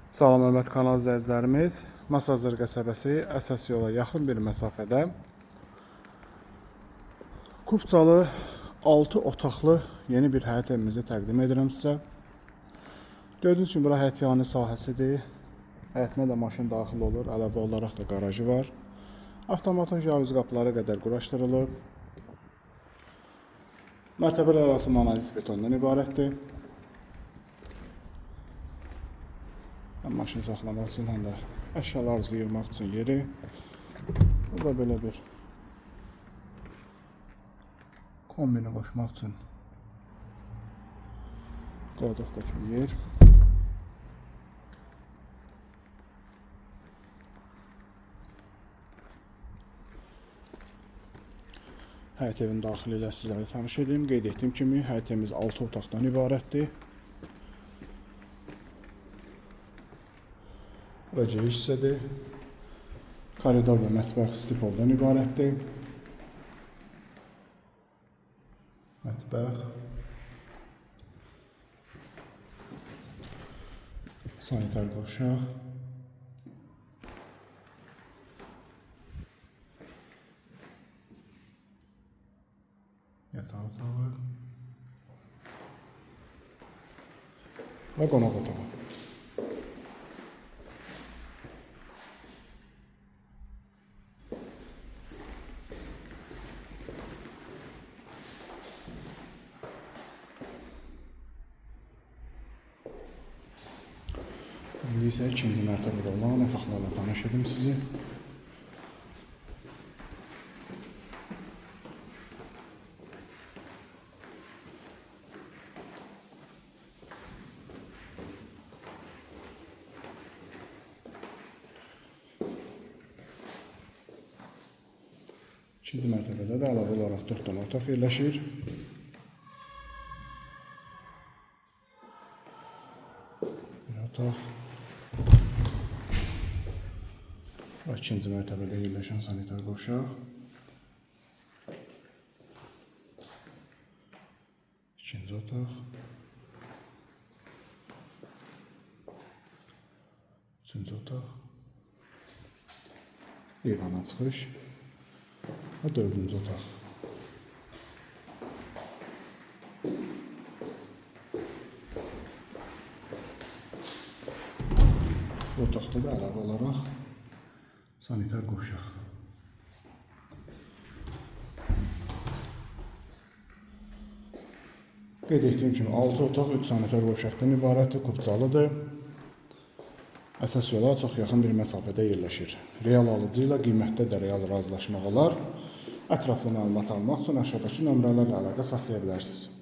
Salam hörmətli kanal izləyicilərimiz. Masazır qəsəbəsi əsas yola yaxın bir məsafədə Kupçalı 6 otaqlı yeni bir həyət evimizi təqdim edirəm sizə. Gördüyünüz kimi bura həyətyanı sahəsidir. Həyətinə də maşın daxil olur. Əlavə olaraq da qarajı var. Avtomatik jalüzi qapılara qədər quraşdırılıb. Mərtəbələr arası monolit betondan ibarətdir. Həm maşını saxlamaq üçün, həm də əşyalarınızı yığmaq üçün yeri. Burada belə bir kombini qoşmaq üçün qadovka kimi yer. Həyət evin daxili ilə sizlərə tanış edeyim. Qeyd etdiyim kimi həyət evimiz 6 otaqdan ibarətdir. Bura giriş hissədir. Koridor və mətbəx stipoldan ibarətdir. Mətbəx, sanitar qovşaq, yataq otağı və qonaq otağı. İndi isə ikinci mərtəbədə olan otaqlarla tanış edim sizi. İkinci mərtəbədə də əlavə olaraq 4 dənə otaq yerləşir. Bir otaq. İkinci mərtəbədə yerləşən sanitar qovşaq. İkinci otaq. Üçüncü otaq. Eyvana çıxış. Və dördüncü otaq. Bu otaqda da əlavə olaraq sanitar qovşaq. Qeyd etdiyim kimi 6 otaq 3 sanitar qovşaqdan ibarətdir, Kupçalıdır. Əsas yola çox yaxın bir məsafədə yerləşir. Real alıcı ilə qiymətdə də real razılaşmaq olar. Ətraflı məlumat almaq üçün aşağıdakı nömrələrlə əlaqə saxlaya bilərsiniz.